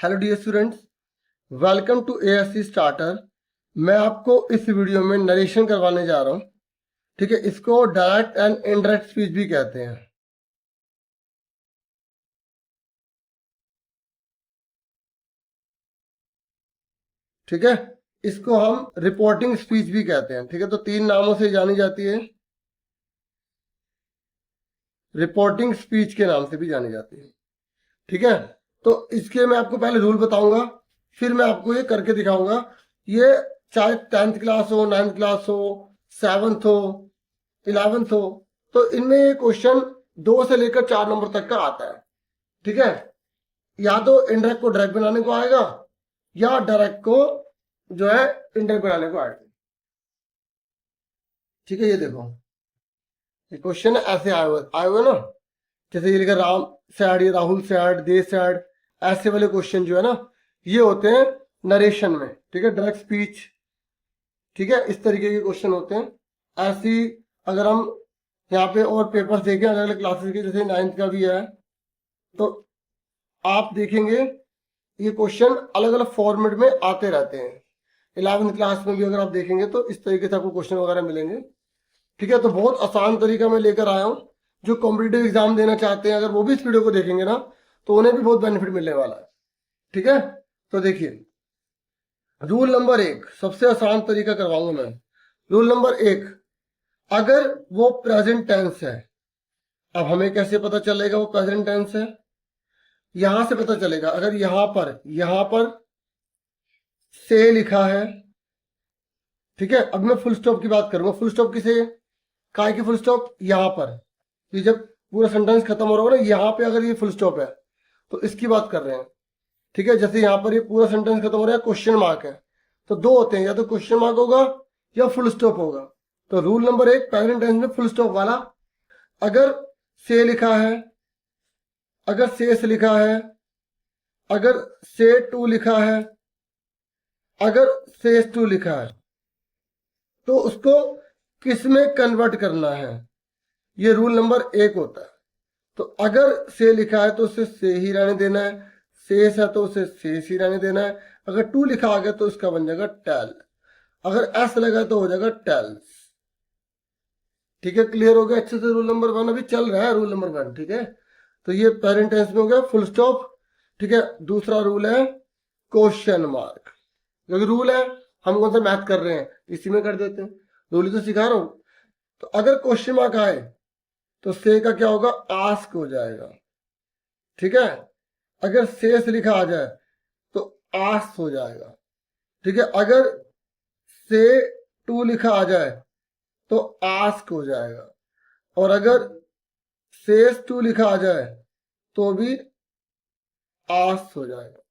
Hello dear students, welcome to ASC starter. मैं आपको इस वीडियो में नरेशन करवाने जा रहा हूँ। ठीक है, इसको डायरेक्ट एंड इनडायरेक्ट स्पीच भी कहते हैं। ठीक है, इसको हम रिपोर्टिंग स्पीच भी कहते हैं। ठीक है, तो तीन नामों से जानी जाती है। रिपोर्टिंग स्पीच के नाम से भी जानी जाती है। ठीक है, तो इसके मैं आपको पहले रूल बताऊंगा, फिर मैं आपको ये करके दिखाऊंगा। ये चाहे 10th क्लास हो, 9th क्लास हो, 7th हो, 11th हो, तो इनमें ये क्वेश्चन 2 से लेकर 4 नंबर तक का आता है। ठीक है, या तो इनडायरेक्ट को डायरेक्ट बनाने को आएगा, या डायरेक्ट को जो है इनडायरेक्ट बनाने को आएगा। ठीक है, ये देखो, ये क्वेश्चन ऐसे आए हुए ना, जैसे ये लिखा राम सैड, ये राहुल सैड, दे सैड, ऐसे वाले क्वेश्चन जो है ना, ये होते हैं नरेशन में। ठीक है, डायरेक्ट स्पीच। ठीक है, इस तरीके के क्वेश्चन होते हैं। ऐसी अगर हम यहाँ पे और पेपर्स देखें अलग अलग क्लासेस के, जैसे 9th का भी है, तो आप देखेंगे ये क्वेश्चन अलग अलग फॉर्मेट में आते रहते हैं। 11th क्लास में भी अगर आप देखेंगे तो इस तरीके से आपको क्वेश्चन वगैरह मिलेंगे। ठीक है, तो बहुत आसान तरीका मैं लेकर आया हूँ। जो कॉम्पिटिटिव एग्जाम देना चाहते हैं, अगर वो भी इस वीडियो को देखेंगे ना, तो उन्हें भी बहुत बेनिफिट मिलने वाला है। ठीक है, तो देखिए, रूल नंबर 1, सबसे आसान तरीका करवाऊंगा मैं। रूल नंबर 1, अगर वो प्रेजेंट टेंस है, अब हमें कैसे पता चलेगा वो प्रेजेंट टेंस है? यहां से पता चलेगा। अगर यहां पर से लिखा है, ठीक है, अब मैं फुल स्टॉप की बात करूंगा। फुल स्टॉप किसे, काय की फुल स्टॉप? यहां पर, ये जब पूरा सेंटेंस खत्म हो रहा होगा ना, यहां पे अगर ये फुल स्टॉप है तो इसकी बात कर रहे हैं। ठीक है, जैसे यहां पर ये पूरा सेंटेंस खत्म हो रहा है, क्वेश्चन मार्क है, तो दो होते हैं, या तो क्वेश्चन मार्क होगा या फुल स्टॉप होगा। तो रूल नंबर 1, प्रेजेंट टेंस में फुल स्टॉप वाला, अगर से लिखा है, अगर से लिखा है, अगर से टू लिखा है, अगर से टू लिखा है, तो उसको किस में कन्वर्ट करना है, ये रूल नंबर 1 होता है। तो अगर से लिखा है तो उसे से ही रहने देना है, शेष है तो उसे शेष ही रहने देना है। अगर टू लिखा आ गया तो इसका बन जाएगा टेल, अगर एस लगा तो हो जाएगा टेल्स। ठीक है, क्लियर हो गया अच्छे से? रूल नंबर 1 अभी चल रहा है, रूल नंबर 1। ठीक है, तो ये प्रेजेंट टेंस में हो गया फुल स्टॉप। ठीक है, दूसरा रूल है क्वेश्चन मार्क। क्योंकि रूल है, हम कौन सा मैथ कर रहे हैं, इसी में कर देते हैं। रूल ही तो सिखा रहा हूं। तो अगर क्वेश्चन मार्क आए तो से का क्या होगा, आस्क हो जाएगा। ठीक है, अगर शेष लिखा आ जाए तो आस्क हो जाएगा। ठीक है, अगर से टू लिखा आ जाए तो आस्क हो जाएगा, और अगर शेष टू लिखा आ जाए तो भी आस्क हो जाएगा।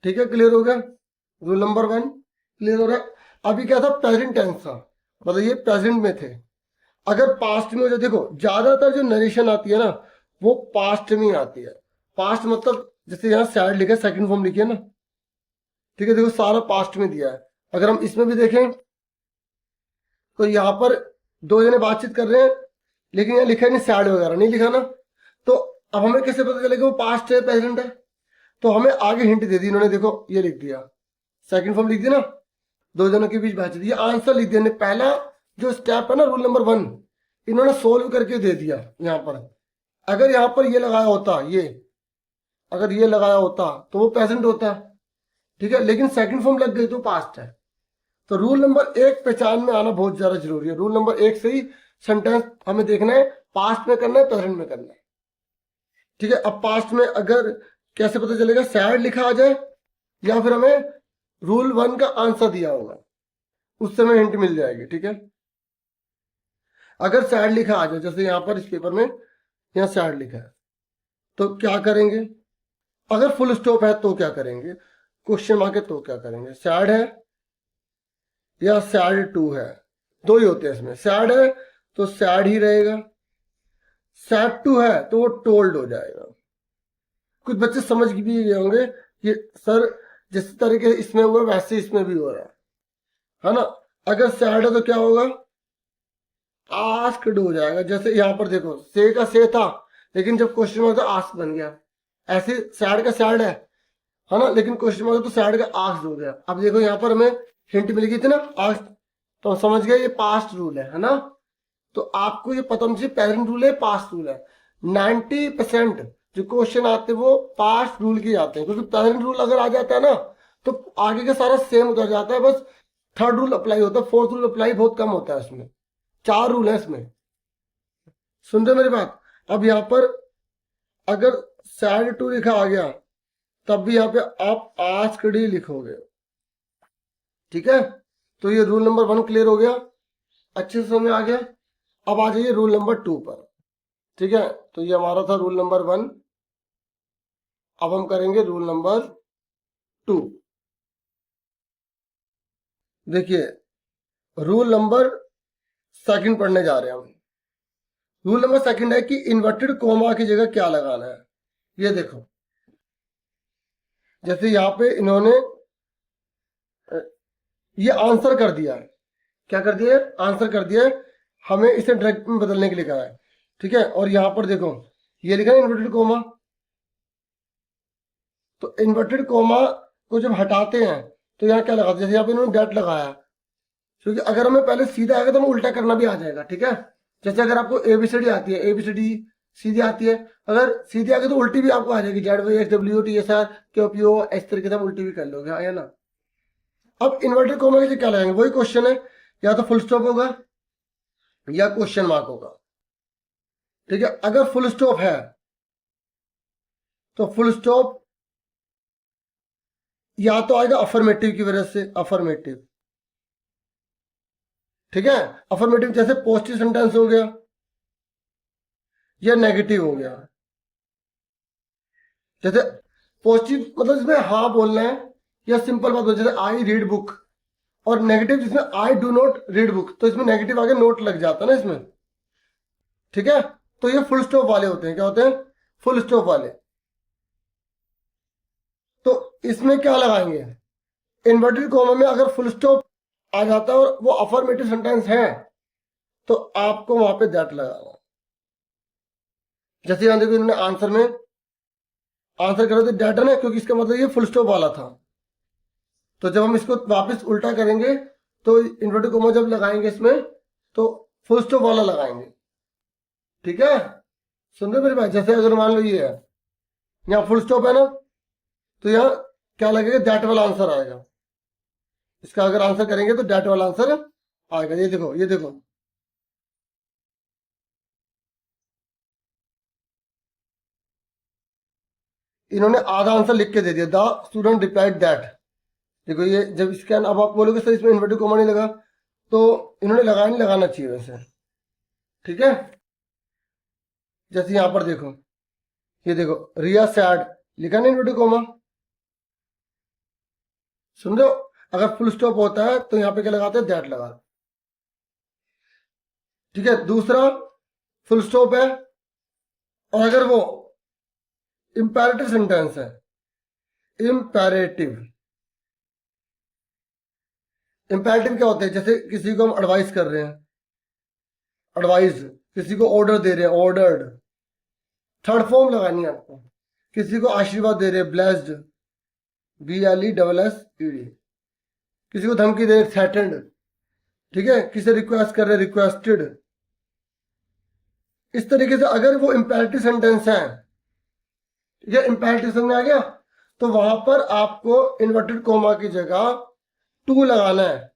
ठीक है, क्लियर हो गया? रूल नंबर 1 क्लियर हो रहा है? अभी क्या था, प्रेजेंट टेंस था, मतलब ये प्रेजेंट में थे। अगर पास्ट में हो जाए, देखो ज्यादातर जो नरेशन आती है ना, वो पास्ट में आती है। पास्ट मतलब जैसे यहाँ सैड लिखा है, सेकंड फॉर्म लिखी है ना। ठीक है, देखो सारा पास्ट में दिया है। अगर हम इसमें भी देखें तो यहाँ पर दो जने बातचीत कर रहे हैं, लेकिन यहाँ लिखा है नहीं, सैड वगैरह नहीं लिखा ना। तो अब हमें कैसे पता चलेगा वो पास्ट है प्रेजेंट है? तो हमें आगे हिंट दे दी इन्होंने, देखो ये लिख दिया, सेकंड फॉर्म लिख दिया ना, दो जनों के बीच बातचीत, ये आंसर लिख दिया। पहला जो स्टेप है ना, रूल नंबर 1, इन्होंने सोल्व करके दे दिया यहाँ पर। अगर यहाँ पर ये लगाया होता, ये अगर ये लगाया होता तो वो प्रेजेंट होता। ठीक है, लेकिन सेकंड फॉर्म लग गई तो पास्ट है। तो रूल नंबर 1 पहचान में आना बहुत ज्यादा जरूरी है। रूल नंबर 1 से ही सेंटेंस हमें देखना है, पास्ट में करना है, प्रेजेंट में करना है। ठीक है, अब पास्ट में अगर कैसे पता चलेगा, सैड लिखा आ जाए या फिर हमें रूल 1 का आंसर दिया होगा, उस समय हिंट मिल जाएगी। ठीक है, अगर सैड लिखा आ जाए, जैसे यहां पर इस पेपर में यहाँ सैड लिखा है, तो क्या करेंगे? अगर फुल स्टॉप है तो क्या करेंगे? क्वेश्चन मार्क है तो क्या करेंगे? सैड है या सैड टू है, दो ही होते हैं इसमें। सैड है तो सैड ही रहेगा, सैड टू है तो वो टोल्ड हो जाएगा। कुछ बच्चे समझ भी गए होंगे कि सर जिस तरीके इसमें हुआ वैसे इसमें भी हो रहा है ना। अगर सैड है तो क्या होगा, आस्क्ड हो जाएगा। जैसे यहां पर देखो, से का से था, लेकिन जब क्वेश्चन हुआ तो आस्क बन गया। ऐसे सैड का सैड है, है ना, लेकिन क्वेश्चन मार्क तो सैड का आस्क्ड हो गया। अब देखो यहाँ पर हमें हिंट मिल गई थी ना आस्क्ड, तो हम समझ गए ये पास्ट रूल है ना। तो आपको ये पता होना चाहिए प्रेजेंट रूल है पास्ट रूल है। 90% जो क्वेश्चन आते हैं वो पास्ट रूल के आते हैं, क्योंकि प्रेजेंट रूल अगर आ जाता है ना तो आगे का सारा सेम उतर जाता है, बस थर्ड रूल अप्लाई होता है, फोर्थ रूल अप्लाई बहुत कम होता है इसमें। 4 रूल है इसमें, सुन रहे मेरी बात। अब यहाँ पर अगर सैड टू लिखा आ गया तब भी यहाँ पे आप आस्क्ड ही लिखोगे, ठीक है। तो ये रूल नंबर 1 क्लियर हो गया, अच्छे से समझ में आ गया। अब आ जाइए रूल नंबर 2 पर, ठीक है। तो ये हमारा था रूल नंबर 1, अब हम करेंगे रूल नंबर 2। देखिए रूल नंबर 2 पढ़ने जा रहे हैं हम। रूल नंबर 2 है कि इन्वर्टेड कोमा की जगह क्या लगाना है। ये देखो जैसे यहाँ पे इन्होंने ये आंसर कर दिया है, क्या कर दिया है, आंसर कर दिया है, हमें इसे डायरेक्ट में बदलने के लिए कहा है, ठीक है। और यहाँ पर देखो ये लिखा है इन्वर्टेड कोमा, तो इन्वर्टेड कोमा को जब हटाते हैं तो यहाँ क्या लगाते हैं, जैसे यहाँ पे इन्होंने डेट लगाया, क्योंकि अगर हमें पहले सीधा आएगा तो हमें उल्टा करना भी आ जाएगा, ठीक है। जैसे अगर आपको एबीसीडी आती है, एबीसीडी सीधी आती है, अगर सीधी आ गई तो उल्टी भी आपको आ जाएगी, Z Y X W T S R Q P O, इस तरीके से आप उल्टी भी कर लोगे, हाँ या ना। अब इन्वर्टेड कोमा के लिए क्या लगाएंगे, वही क्वेश्चन है, या तो फुल स्टॉप होगा या क्वेश्चन मार्क होगा, ठीक है। अगर फुल स्टॉप है तो फुल स्टॉप या तो आएगा अफर्मेटिव की वजह से, अफर्मेटिव, ठीक है। अफर्मेटिव जैसे पॉजिटिव सेंटेंस हो गया या नेगेटिव हो गया। जैसे पॉजिटिव मतलब इसमें हाँ बोलना है या सिंपल बात बोलना, जैसे आई रीड बुक, और नेगेटिव जिसमें I do not read book, तो इसमें नेगेटिव आगे नोट लग जाता है ना इसमें, ठीक है। तो ये फुल स्टॉप वाले होते हैं, क्या होते हैं, फुल स्टॉप वाले। तो इसमें क्या लगाएंगे, इन्वर्टेड कॉमा में अगर फुल स्टॉप आ जाता है और वो अफर्मेटिव सेंटेंस है तो आपको वहां पे दैट लगाना। जैसे यहां देखो इन्होंने आंसर में आंसर करा तो दैट है ना, क्योंकि इसका मतलब ये फुल स्टॉप वाला था। तो जब हम इसको वापस उल्टा करेंगे तो इन्वर्टेड कॉमा जब लगाएंगे इसमें तो फुल स्टॉप वाला लगाएंगे, ठीक है। सुन रहे मेरे भाई, जैसे अगर मान लो ये है यहाँ फुल स्टॉप है ना, तो यहाँ क्या लगेगा, दैट वाला आंसर आएगा। इसका अगर आंसर करेंगे तो दैट वाला आंसर आएगा। ये देखो ये देखो, इन्होंने आधा आंसर लिख के दे दिया, द स्टूडेंट रिप्लाइड दैट। देखो ये जब स्कैन, अब आप बोलोगे सर इसमें इन्वर्टेड कॉमा नहीं लगा, तो इन्होंने लगाया नहीं, लगाना चाहिए वैसे, ठीक है। जैसे यहां पर देखो, ये देखो रिया सैड लिखा नहीं इन्वर्टेड कॉमा, सुन रहे हो। अगर फुल स्टॉप होता है तो यहाँ पे क्या लगाते हैं, दैट लगा, ठीक है। दूसरा फुल स्टॉप है और अगर वो इंपेरेटिव सेंटेंस है, इंपेरेटिव, इंपेरेटिव क्या होता है, जैसे किसी को हम एडवाइस कर रहे हैं, एडवाइस, किसी को ऑर्डर दे रहे हैं, ऑर्डर्ड, थर्ड फॉर्म लगानी है आपको। किसी को आशीर्वाद दे रहे हैं, ब्लेस्ड, BLESSED। किसी को धमकी दे रहे, थ्रेटेंड, ठीक है। किसी रिक्वेस्ट कर रहे, रिक्वेस्टेड। इस तरीके से अगर वो इंपेरेटिव सेंटेंस है, ठीक है, इंपेरेटिव समझ आ गया, तो वहां पर आपको इन्वर्टेड कोमा की जगह टू लगाना है,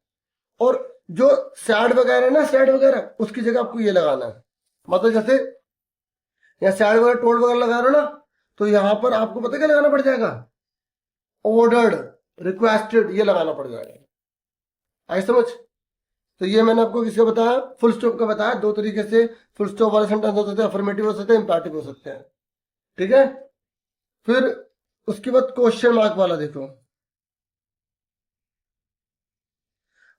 और जो सैड वगैरह है ना, सैड वगैरह उसकी जगह आपको ये लगाना है। मतलब जैसे या सैड वगैरह टोल्ड वगैरह लगा रहे हो ना, तो यहां पर आपको पता क्या लगाना पड़ जाएगा, ऑर्डर्ड, रिक्वेस्टेड, ये लगाना पड़ जाएगा। आई समझ। तो ये मैंने आपको किसका बताया, फुल स्टॉप का बताया। दो तरीके से फुल स्टॉप वाले सेंटेंस हो सकते हैं, अफर्मेटिव हो सकते हैं, इंपैरेटिव हो सकते हैं, ठीक है। फिर उसके बाद क्वेश्चन मार्क वाला देखो।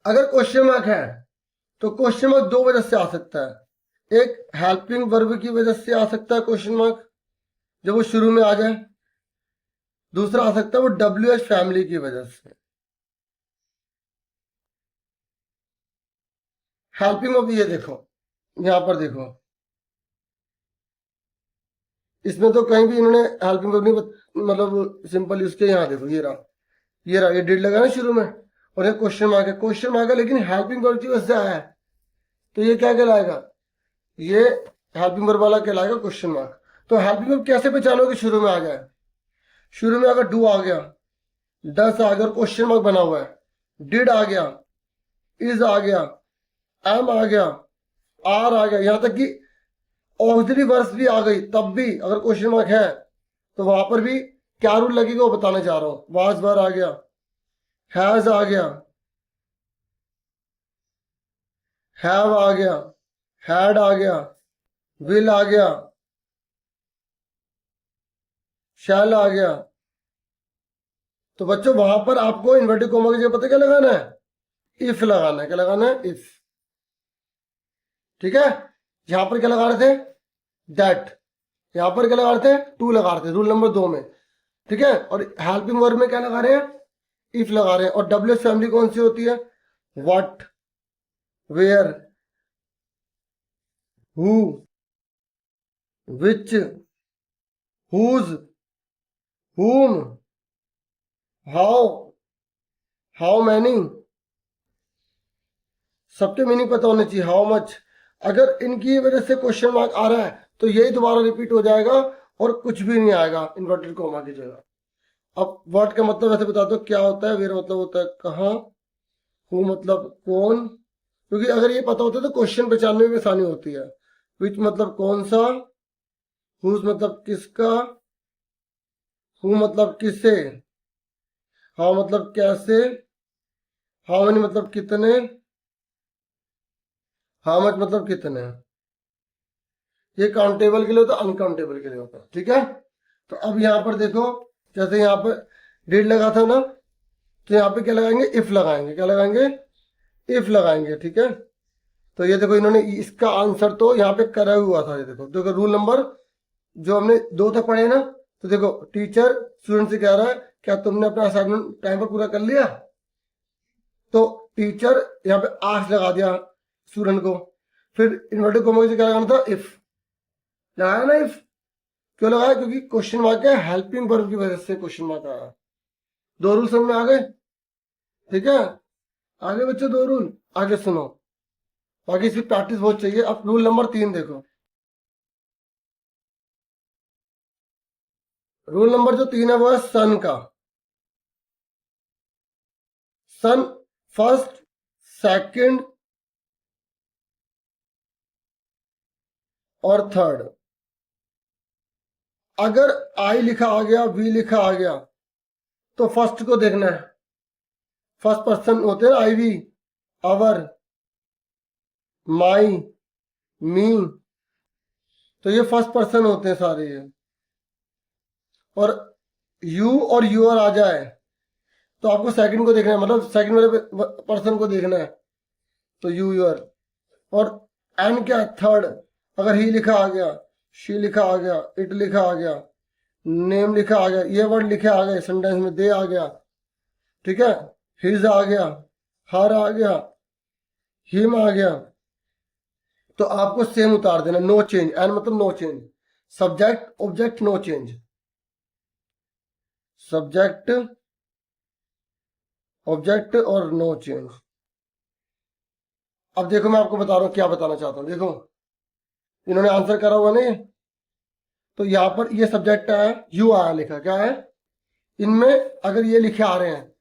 अगर क्वेश्चन मार्क है तो क्वेश्चन मार्क दो वजह से आ सकता है। एक हेल्पिंग वर्ब की वजह से आ सकता है क्वेश्चन मार्क, जब वो शुरू में आ जाए। दूसरा आ सकता है वो WH फैमिली की वजह से। हेल्पिंग ऑफ, ये देखो यहां पर देखो, इसमें तो कहीं भी इन्होंने हेल्पिंग वर्ब नहीं मतलब सिंपल यूज किया। यहाँ देखो ये रहा, ये डिड लगा ना शुरू में, और ये क्वेश्चन मार्क है, लेकिन हेल्पिंग वर्ब की वजह से आया है, तो ये क्या कहलाएगा, ये हेल्पिंग वर्ब वाला कहलाएगा क्वेश्चन मार्क। तो हेल्पिंग वर्ब कैसे पहचानोगे शुरू में आ गया, शुरू में अगर डू आ गया, डस आ गया और क्वेश्चन मार्क बना हुआ है, डिड आ गया, इज आ गया, एम आ गया, आर आ गया, यहां तक कि ऑक्सिलरी वर्ब्स भी आ गई, तब भी अगर क्वेश्चन मार्क है तो वहां पर भी क्या रूल लगेगा वो बताने जा रहा हूं। वाज वर आ गया, हैज आ गया, हैव आ गया, हैड आ गया, विल आ गया, शैल आ गया। तो बच्चों वहां पर आपको इन्वर्टेड कोमा की जगह पता क्या लगाना है, इफ लगाना है। क्या लगाना है, इफ। ठीक है, यहां पर क्या लगा रहे थे, दैट। यहां पर क्या लगा रहे थे, टू लगा रहे थे रूल नंबर 2 में। ठीक है, और हेल्पिंग वर्ब में क्या लगा रहे हैं, इफ लगा रहे हैं। और डब्ल्यू फैमिली कौन सी होती है, what, where, who, which, whose, whom, how many, सबके मीनिंग पता होने चाहिए, हाउ मच। अगर इनकी वजह से क्वेश्चन मार्क आ रहा है तो यही दोबारा रिपीट हो जाएगा और कुछ भी नहीं आएगा इन्वर्टेड कोमा की जगह। अब वर्ड का मतलब वैसे बता दो क्या होता है, वेयर मतलब होता है कहाँ, हु मतलब कौन, क्योंकि अगर ये पता होता है तो क्वेश्चन पहचानने में आसानी होती है। विच मतलब कौन सा, हुज मतलब किसका, हु मतलब किसे, हाउ मतलब कैसे, हाउ मेनी मतलब कितने, हाउ मच मतलब कितने। ये काउंटेबल के लिए होता है, अनकाउंटेबल के लिए होता है। ठीक है, तो अब यहाँ पर देखो, जैसे यहाँ पर डिड लगा था ना, तो यहाँ पे क्या लगाएंगे, इफ लगाएंगे। क्या लगाएंगे, इफ लगाएंगे। ठीक है, तो ये देखो इन्होंने इसका आंसर तो यहाँ पे करा हुआ था। ये देखो देखो रूल नंबर जो हमने 2 तक पढ़े ना, तो देखो टीचर स्टूडेंट से कह रहा है क्या तुमने अपना असाइनमेंट टाइम पर पूरा कर लिया, तो टीचर यहाँ पे आस्क लगा दिया स्टूडेंट को। फिर इन्वर्टेड कोमा से क्या लगाना था, इफ लगाया ना, इफ। क्यों लगाया, क्योंकि क्वेश्चन मार्क है, हेल्पिंग वर्ब की वजह से क्वेश्चन मार्क आया। 2 रूल समझ में आ गए। ठीक है, आगे बच्चों 2 रूल आगे सुनो, बाकी इसकी प्रैक्टिस बहुत चाहिए। अब रूल नंबर 3 देखो, रूल नंबर जो 3 है वो है सन का। सन फर्स्ट, सेकंड और थर्ड। अगर आई लिखा आ गया, वी लिखा आ गया, तो फर्स्ट को देखना है। फर्स्ट पर्सन होते हैं आई वी, अवर, माई, मी, तो ये फर्स्ट पर्सन होते हैं सारे ये। और यू और यूर आ जाए तो आपको सेकंड को देखना है, मतलब सेकंड वाले पर्सन को देखना है, तो यू यूर। और एन क्या, थर्ड। अगर ही लिखा आ गया, शी लिखा आ गया, इट लिखा आ गया, नेम लिखा आ गया, ये वर्ड लिखे आ गए सेंटेंस में, दे आ गया। ठीक है, हिज आ गया, हर आ गया, हिम आ गया, तो आपको सेम उतार देना, नो चेंज। एन मतलब no change, subject object no change, subject object और नो चेंज। अब देखो मैं आपको बता रहा हूं क्या बताना चाहता हूं। देखो इन्होंने आंसर करा हुआ नहीं, तो यहां पर ये सब्जेक्ट है, यू आया लिखा, क्या है इनमें, अगर ये लिखे आ रहे हैं,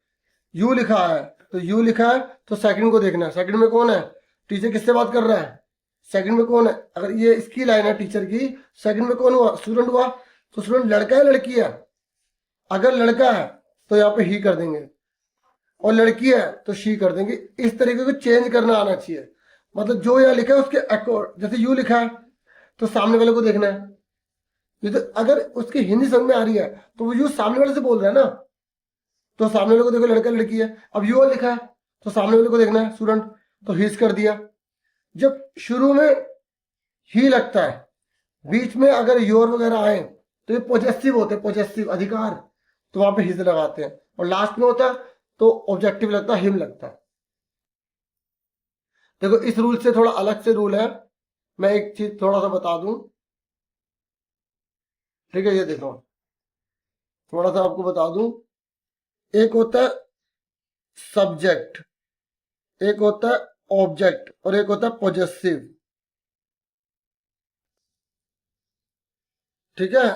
यू लिखा है, तो यू लिखा है तो सेकंड को देखना है। सेकंड में कौन है, टीचर किससे बात कर रहा है, सेकंड में कौन है। अगर ये इसकी लाइन है टीचर की, सेकंड में कौन हुआ, स्टूडेंट हुआ, तो स्टूडेंट लड़का है लड़की है। अगर लड़का है तो यहाँ पे ही कर देंगे, और लड़की है तो शी कर देंगे। इस तरीके को चेंज करना आना चाहिए, मतलब जो यहाँ लिखा है उसके अकॉर्ड। जैसे यू लिखा है तो सामने वाले को देखना है, ये तो अगर उसकी हिंदी समझ में आ रही है तो वो यू सामने वाले से बोल रहा है ना, तो सामने वाले को देखो, लड़का लड़की है। अब यू लिखा है तो सामने वाले को देखना है स्टूडेंट, तो हिज कर दिया। जब शुरू में ही लगता है, बीच में अगर योर वगैरह आए तो ये पॉजेसिव होते हैं, पॉजेसिव अधिकार, तो वहां पे हिज लगाते हैं। और लास्ट में होता है तो ऑब्जेक्टिव लगता है, हिम लगता है। देखो इस रूल से थोड़ा अलग से रूल है, मैं एक चीज थोड़ा सा बता दूं। ठीक है, ये देखो थोड़ा सा आपको बता दूं, एक होता है सब्जेक्ट, एक होता है ऑब्जेक्ट और एक होता है पोजेसिव। ठीक है,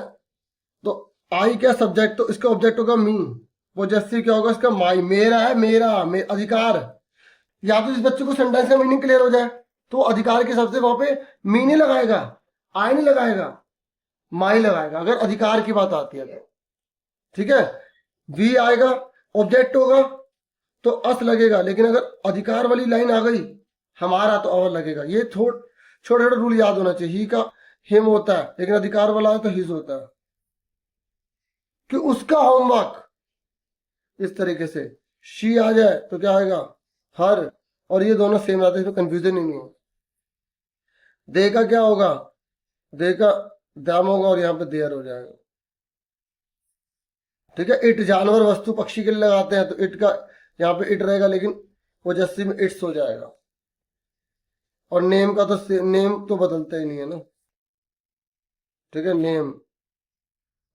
तो आई क्या सब्जेक्ट, तो इसका ऑब्जेक्ट होगा मी। पोजेसिव क्या होगा इसका, माई, मेरा है, अधिकार। या तो इस बच्चे को सेंटेंस का मीनिंग क्लियर हो जाए तो अधिकार के हिसाब से वहां पे मी नहीं लगाएगा, आई नहीं लगाएगा, माई लगाएगा अगर अधिकार की बात आती है तो। ठीक है, वी आएगा, ऑब्जेक्ट होगा तो अस लगेगा, लेकिन अगर अधिकार वाली लाइन आ गई हमारा तो और लगेगा। ये छोटे छोटे रूल याद होना चाहिए। ही का हिम होता है, लेकिन अधिकार वाला है तो हिज होता है, कि उसका होमवर्क। इस तरीके से शी आ जाए तो क्या आएगा, हर, और ये दोनों सेम आते हैं, इसमें कंफ्यूजन ही नहीं हो। दे का क्या होगा, दे का दाम होगा और यहाँ पे देयर हो जाएगा। ठीक है, इट जानवर वस्तु पक्षी के लिए लगाते हैं तो इट का यहाँ पे इट रहेगा, लेकिन पोजेसिव में इट्स हो जाएगा। और नेम का तो नेम तो बदलता ही नहीं है ना। ठीक है, नेम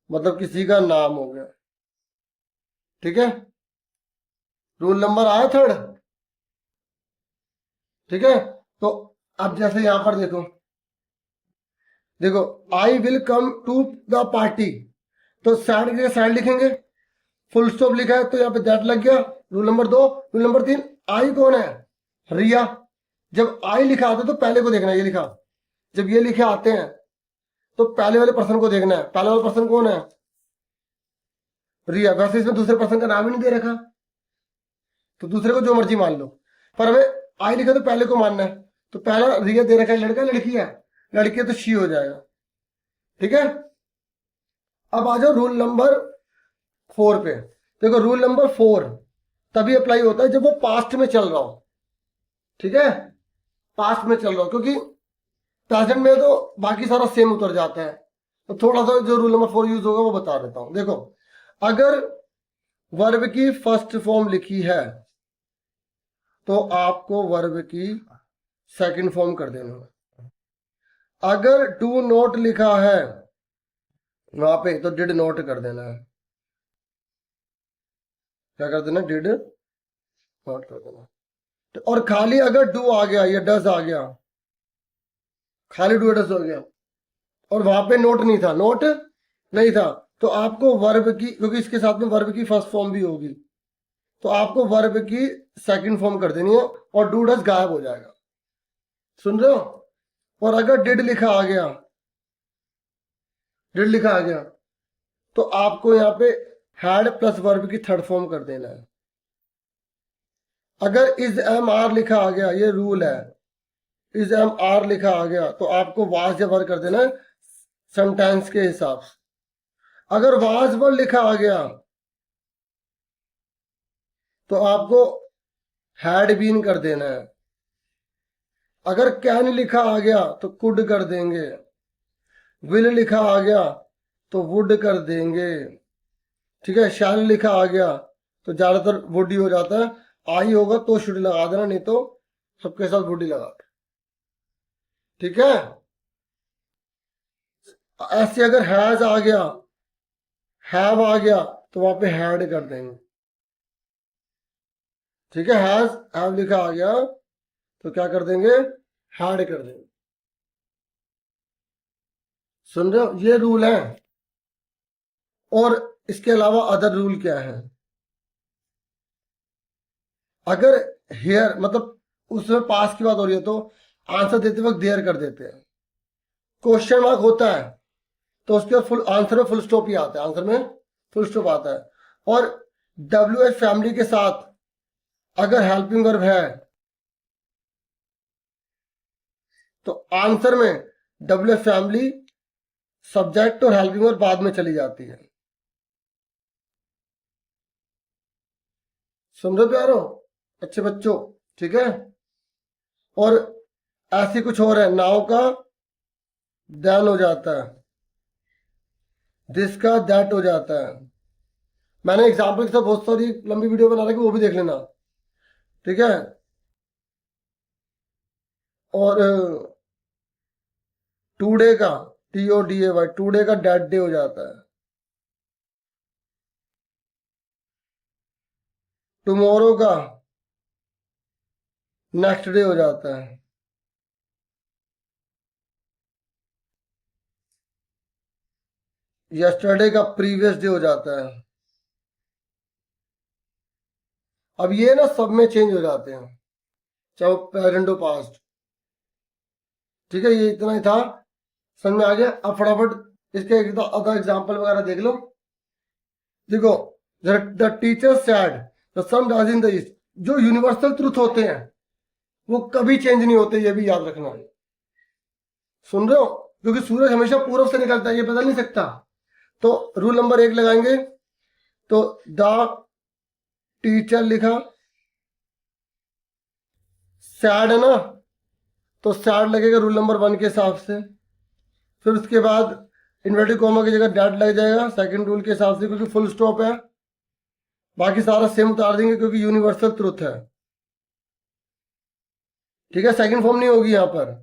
मतलब किसी का नाम हो गया। ठीक है, रूल नंबर आया थर्ड। ठीक है, तो अब जैसे यहां पर देखो, देखो I will come to the party, तो सैड के सैड लिखेंगे, फुल स्टॉप लिखा है तो यहाँ पे दैट लग गया, rule number 2। Rule number 3, I कौन है, रिया। जब आई लिखा आता है तो पहले को देखना है, ये लिखा, जब ये लिखे आते हैं तो पहले वाले पर्सन को देखना है। पहले वाला पर्सन कौन है, रिया। वैसे इसमें दूसरे पर्सन का नाम ही नहीं दे रखा तो दूसरे को जो मर्जी मान लो, पर हमें आई लिखा तो पहले को मानना है, तो पहला रिया दे रखा है, लड़का लड़की है, लड़की है तो शी हो जाएगा। ठीक है, अब आ जाओ रूल नंबर 4 पे। देखो रूल नंबर 4 तभी अप्लाई होता है जब वो पास्ट में चल रहा हो। ठीक है, पास्ट में चल रहा हो, क्योंकि प्रेजेंट में तो बाकी सारा सेम उतर जाता है। तो थोड़ा सा जो रूल नंबर 4 यूज होगा वो बता देता हूं। देखो, अगर वर्ब की फर्स्ट फॉर्म लिखी है तो आपको वर्ब की सेकंड फॉर्म कर देना है। अगर डू नॉट लिखा है वहां पे तो डिड नॉट कर देना है। क्या कर देना, डिड नॉट कर देना। तो और खाली अगर डू आ गया या डज आ गया, खाली डू डज हो गया और वहां पे नोट नहीं था, नोट नहीं था, तो आपको वर्ब की, क्योंकि इसके साथ में वर्ब की फर्स्ट फॉर्म भी होगी, तो आपको वर्ब की सेकंड फॉर्म कर देनी है और डू डज गायब हो जाएगा। सुन रहे हो? और अगर डिड लिखा आ गया, डिड लिखा आ गया तो आपको यहाँ पे हैड प्लस वर्ब की थर्ड फॉर्म कर देना है। अगर इज एम आर लिखा आ गया, ये रूल है, इज एम आर लिखा आ गया तो आपको वाज या वर कर देना है सेंटेंस के हिसाब से। अगर वाज वर लिखा आ गया तो आपको हैड बीन कर देना है। अगर कैन लिखा आ गया तो कुड कर देंगे। विल लिखा आ गया तो वुड कर देंगे। ठीक है, शैल लिखा आ गया तो ज्यादातर वुड ही हो जाता है। आई होगा तो शुड लगा देना, नहीं तो सबके साथ वुड ही लगा दे। ठीक है, ऐसे अगर हैज आ गया, हैव आ गया तो वहां पे हैड कर देंगे। ठीक है, हैज हैव लिखा आ गया तो क्या कर देंगे, हैड कर देंगे। सुन रहे हो? ये रूल है। और इसके अलावा अदर रूल क्या है, अगर हेयर मतलब उसमें पास की बात हो रही है तो आंसर देते वक्त देयर कर देते हैं। क्वेश्चन मार्क होता है तो उसके फुल आंसर में फुल स्टॉप ही आता है, आंसर में फुल स्टॉप आता है। और डब्ल्यू एच फैमिली के साथ अगर हेल्पिंग वर्ब है तो आंसर में डब्ल्यू एच फैमिली सब्जेक्ट और हेल्पिंग वर्ब बाद में चली जाती है। सुन रहे प्यारो अच्छे बच्चों? ठीक है, और ऐसी कुछ और है, नाउ का देन हो जाता है, दिस का दैट हो जाता है। मैंने एग्जाम्पल के साथ बहुत सारी लंबी वीडियो बना रखी, वो भी देख लेना। ठीक है, और टुडे का, TODAY, टुडे का डेड डे हो जाता है, टुमारो का नेक्स्ट डे हो जाता है, यस्टरडे का प्रीवियस डे हो जाता है। अब ये ना सब में चेंज हो जाते हैं, चाहे वो प्रेजेंट हो पास्ट। ठीक है, ये इतना ही था, समझ में आ गया। अब फटाफट इसके एक अदर एग्जांपल वगैरह देख लो। देखो, the teacher said the sun rise in the east, जो यूनिवर्सल ट्रुथ होते हैं वो कभी चेंज नहीं होते, ये भी याद रखना है। सुन रहे हो, क्योंकि सूरज हमेशा पूर्व से निकलता है, ये बदल नहीं सकता। तो रूल नंबर 1 लगाएंगे, तो द टीचर लिखा, सैड है ना, तो सैड लगेगा रूल नंबर 1 के हिसाब से। फिर उसके बाद इन्वर्टेड कॉमा की जगह डैट लग जाएगा सेकंड रूल के हिसाब से, क्योंकि फुल स्टॉप है। बाकी सारा सेम उतार देंगे क्योंकि यूनिवर्सल ट्रुथ है। ठीक है, सेकंड फॉर्म नहीं होगी यहां पर।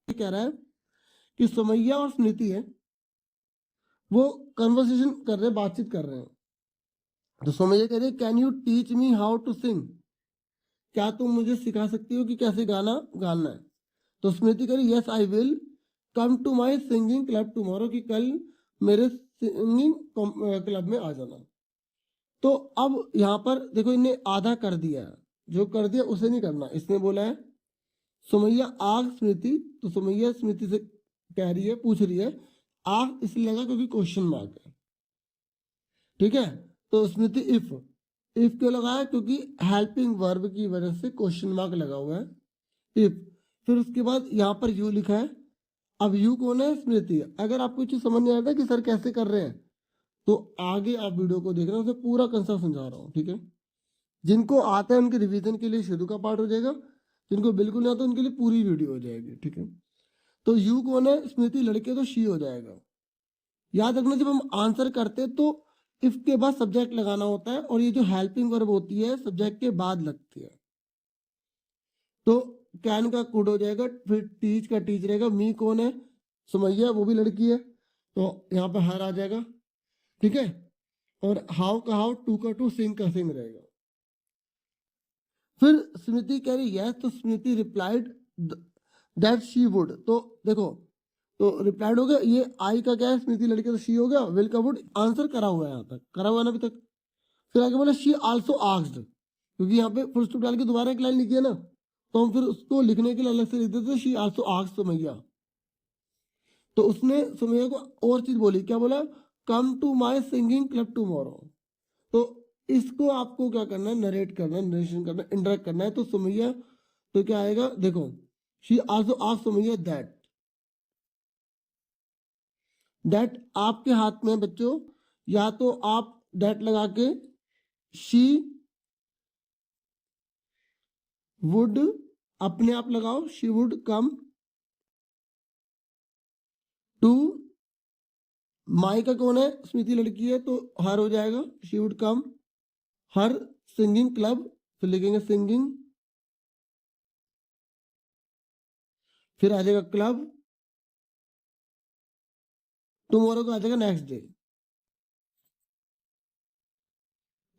कह रहा है कि सुमैया और स्मृति है, वो कन्वर्सेशन कर रहे हैं, बातचीत कर रहे हैं। तो सुमैया कह रही है, can you teach me how to sing, क्या तुम मुझे सिखा सकती हो कि कैसे गाना गाना है। तो स्मृति कह रही, yes I will come to my singing club tomorrow, कि कल मेरे सिंगिंग क्लब में आ जाना। तो अब यहाँ पर देखो, इन्हें आधा कर दिया है, जो कर दिया उसे नहीं करना। इसने बोला है सुमैया आग स्मृति, तो सुमैया स्मृति से कह रही है, पूछ रही है, आग इसलिए लगा क्योंकि क्वेश्चन मार्क है। ठीक है, तो स्मृति इफ क्यों लगाया, क्योंकि हेल्पिंग वर्ब की वजह से क्वेश्चन मार्क लगा हुआ है इफ। फिर उसके बाद यहाँ पर यू लिखा है। अब यू कौन है, स्मृति। अगर आपको चीज समझ नहीं आता कि सर कैसे कर रहे हैं, तो आगे आप वीडियो को देखना, उसे पूरा कंसेप्ट समझा रहा हूँ। ठीक है, जिनको आता है उनके रिवीजन के लिए शुरू का पार्ट हो जाएगा, जिनको बिल्कुल नहीं आता उनके लिए पूरी वीडियो हो जाएगी। ठीक है, तो यू कौन है, स्मृति लड़के, तो शी हो जाएगा। याद रखना, जब हम आंसर करते हैं तो इफ के बाद सब्जेक्ट लगाना होता है, और ये जो हेल्पिंग वर्ब होती है सब्जेक्ट के बाद लगती है। तो कैन का कुड हो जाएगा, फिर टीच का टीच रहेगा। मी कौन है, सुमैया, वो भी लड़की है, तो यहाँ पर हर आ जाएगा। ठीक है, और हाउ का हाउ, टू का टू, सिंग का सिंग रहेगा। फिर स्मृति कह रही यस, तो स्मृति रिप्लाइड दैट शी वुड। तो देखो, तो रिप्लाइड हो गया, ये आई का क्या है, स्मृति लड़के, तो शी हो गया। विल का वुड आंसर करा हुआ है, यहाँ तक करा हुआ है ना अभी तक। फिर आगे बोला शी आल्सो आस्क्ड, क्योंकि यहाँ पे फुल स्टॉप डाल के दोबारा एक लाइन लिखी है ना, तो हम फिर उसको लिखने के लिए अलग से लिख देते, शी आल्सो आस्क्ड सुमैया। तो उसने सुमैया को और चीज बोली, क्या बोला, come to my singing club tomorrow. तो इसको आपको क्या करना है, नरेट करना है, नरेशन करना है, इंटरेक्ट करना है। तो सुमैया, तो क्या आएगा, देखो, she also asked Sumaiya that. That आपके हाथ में बच्चों, या तो आप दैट लगा के शी वुड अपने आप लगाओ, शी वुड कम टू, माई का कौन है, स्मृति लड़की है, तो हर हो जाएगा, she would come her singing club, फिर लिखेंगे सिंगिंग, फिर आ जाएगा क्लब, टुमारो का आ जाएगा नेक्स्ट डे।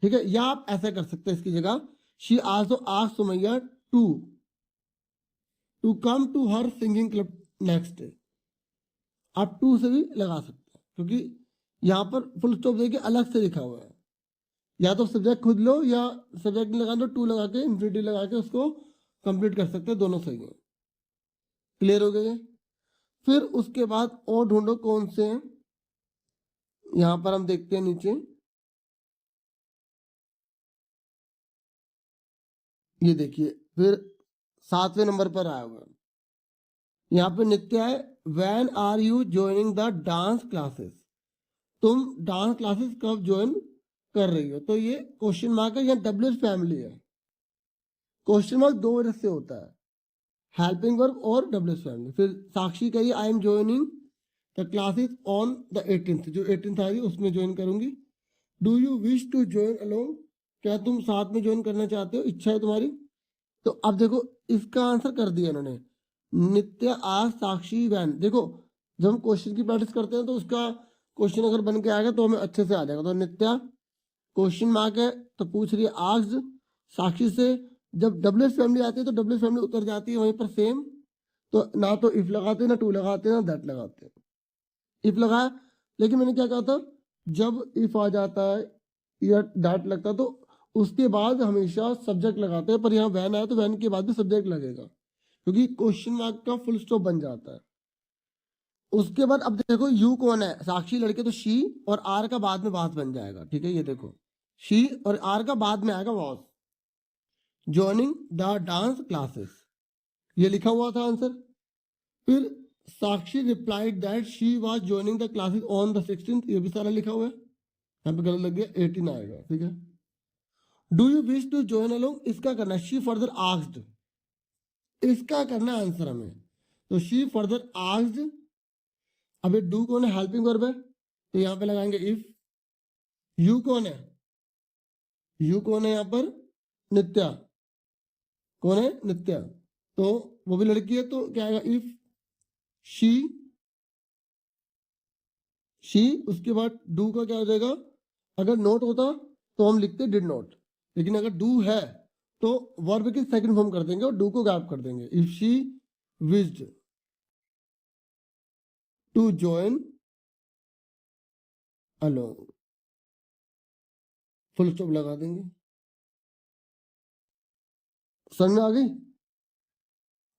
ठीक है, या आप ऐसा कर सकते हैं इसकी जगह, she also asked Sumaiya to come to her singing club next day. आप टू से भी लगा सकते हैं, क्योंकि यहाँ पर फुल स्टॉप देके अलग से लिखा हुआ है। या तो सब्जेक्ट खुद लो, या सब्जेक्ट नहीं लगा तो टू लगा के, इन्फिनिटी लगा के उसको कंप्लीट कर सकते हैं, दोनों सही है। क्लियर हो गए। फिर उसके बाद और ढूंढो कौन से हैं, यहां पर हम देखते हैं नीचे, ये देखिए, फिर 7वें नंबर पर आया हुआ है, यहाँ पे नित्या है, when are you joining the dance classes, तुम डांस क्लासेस कब ज्वाइन कर रही हो। तो ये क्वेश्चन मार्क है, यहाँ डब्ल्यू फैमिली है। क्वेश्चन मार्क दो वजह से होता है, हेल्पिंग वर्ब और डब्ल्यू फैमिली। फिर साक्षी कहिए, I am joining the classes on the 18th, जो 18th आ रही है उसमें ज्वाइन करूंगी। Do you wish to join along, क्या तुम साथ में ज्वाइन करना चाहते हो, इच्छा है तुम्हारी? तो अब देखो इसका आंसर कर दिया इन्होंने, नित्या आज साक्षी वैन। देखो जब हम क्वेश्चन की प्रैक्टिस करते हैं तो उसका क्वेश्चन अगर बन के आएगा तो हमें अच्छे से आ जाएगा। तो नित्या क्वेश्चन मार्क है तो पूछ रही है आज साक्षी से। जब डब्ल्यूएस फैमिली आती है तो डब्ल्यूएस फैमिली उतर जाती है वहीं पर सेम। तो ना तो इफ लगाते ना टू लगाते ना दैट लगाते। इफ लगाया, लेकिन मैंने क्या कहा था, जब इफ आ जाता है या दैट लगता है तो उसके बाद हमेशा सब्जेक्ट लगाते हैं, पर यहाँ वैन आया तो वैन के बाद भी सब्जेक्ट लगेगा क्योंकि क्वेश्चन मार्क का फुल स्टॉप बन जाता है। उसके बाद अब देखो यू कौन है, साक्षी लड़के, तो शी और आर का बाद में वास बन जाएगा। ठीक है, ये देखो शी और आर का बाद में आएगा वास। ज्वाइनिंग द डांस क्लासेस, ये लिखा हुआ था आंसर। फिर Sakshi replied that she was joining the classes on the 16th, ये भी सारा लिखा हुआ है, यहाँ पे गलत लग गया, 18 आएगा। ठीक है, do you wish to join along, इसका करना शी फर्दर आस्क्ड, इसका करना आंसर हमें। तो शी फर्दर आस्क्ड, अभी डू कौन है, हेल्पिंग वर्ब है, तो यहाँ पे लगाएंगे इफ। यू कौन है, यू कौन है यहाँ पर, नित्या, कौन है, नित्या, तो वो भी लड़की है तो क्या आएगा, इफ शी, शी, उसके बाद डू का क्या हो जाएगा, अगर नोट होता तो हम लिखते डिड नॉट, लेकिन अगर डू है तो वर्ब की सेकंड फॉर्म कर देंगे और डू को गैप कर देंगे। If she wished to join along, full stop लगा देंगे। समझ में आ गई?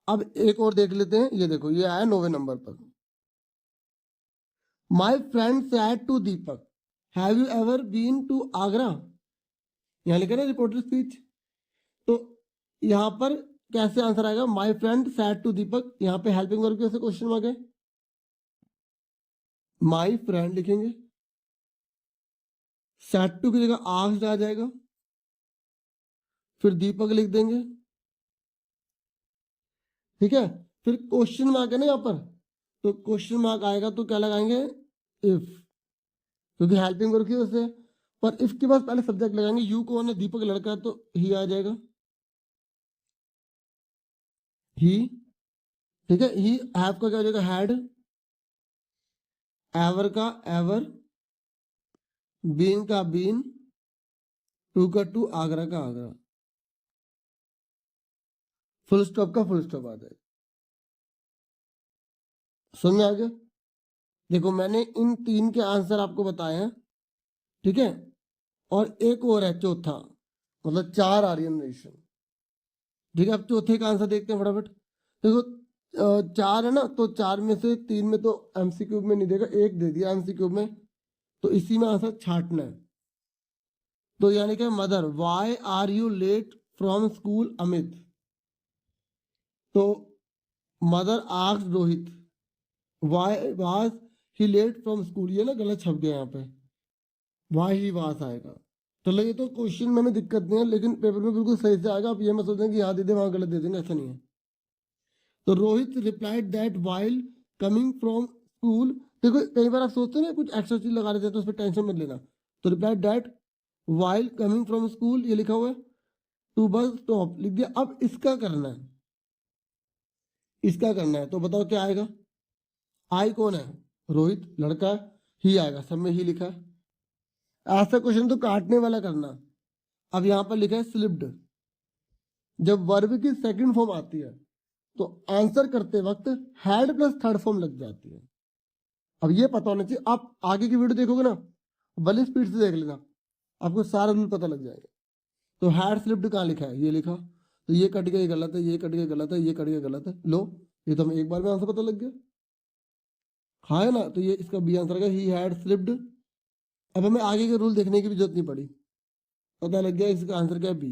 अब एक और देख लेते हैं, ये देखो ये आया 9वें नंबर पर। My friend said to Deepak, have you ever been to Agra, यहाँ लिखा ना रिपोर्टर स्पीच, तो यहाँ पर कैसे आंसर आएगा, माई फ्रेंड सैड टू दीपक, यहाँ पे हेल्पिंग वर्ब कैसे क्वेश्चन मार्क है, माई फ्रेंड लिखेंगे, सैड टू की जगह आस्क्ड आ जाएगा, फिर दीपक लिख देंगे। ठीक है, फिर क्वेश्चन मार्क है ना यहाँ पर, तो क्वेश्चन मार्क आएगा तो क्या लगाएंगे, इफ, क्योंकि हेल्पिंग वर्ब की वजह से। पर इफ के पास पहले सब्जेक्ट लगाएंगे, यू कौन है, दीपक लड़का है तो ही आ जाएगा, ही। ठीक है, ही, हैव का क्या हो जाएगा, हैड, एवर का एवर, बीन का बीन, टू का टू, आगरा का आगरा, फुल स्टॉप का फुल स्टॉप आ जाएगा। समझ में आ गया? देखो मैंने इन 3 के आंसर आपको बताए हैं। ठीक है, और एक और है चौथा, मतलब 4 आ रही है नरेशन। ठीक है, अब चौथे का आंसर देखते हैं फटाफट। देखो 4 है ना, तो 4 में से 3 में तो एमसीक्यू में नहीं देगा, एक दे दिया एमसीक्यू में, तो इसी में आंसर छाटना है। तो यानी कि mother, why are you late from school Amit, तो mother asked Rohit why was he late from school, ये ना गलत छप गया यहाँ पे, वाई ही वास आएगा। चलो ये तो क्वेश्चन में हमें दिक्कत नहीं है, लेकिन पेपर में बिल्कुल सही से आएगा। आप ये मत सोचें कि यहाँ दे दे वहां गलत दे देंगे, ऐसा नहीं है। तो Rohit replied that while coming from school, देखो कई बार आप सोचते हैं ना कुछ एक्स्ट्रा चीज लगा देते हैं तो उस पर टेंशन मत लेना। तो replied that while coming from school, ये लिखा हुआ है, टू बस स्टॉप लिख दिया। अब इसका करना है, इसका करना है, तो बताओ क्या आएगा। आई कौन है, रोहित लड़का है, ही आएगा, सब में ही लिखा है। ऐसा क्वेश्चन तो काटने वाला करना। अब यहां पर लिखा है स्लिप्ड, जब वर्ब की सेकंड फॉर्म आती है तो आंसर करते वक्त हैड प्लस थर्ड फॉर्म लग जाती है। अब ये पता होना चाहिए, आप आगे की वीडियो देखोगे ना, भले स्पीड से देख लेना, आपको सारा रूल पता लग जाएगा। तो हैड स्लिप्ड कहाँ लिखा है, ये लिखा, तो ये कट गया, ये गलत है, ये कट गया गलत है, ये कट गया गलत है। लो ये तो हमें एक बार में आंसर पता लग गया, हाँ है ना। तो ये इसका बी आंसर है, ही हैड स्लिप्ड। अब हमें आगे के रूल देखने की भी जरूरत नहीं पड़ी, पता लग गया इसका आंसर क्या है, बी।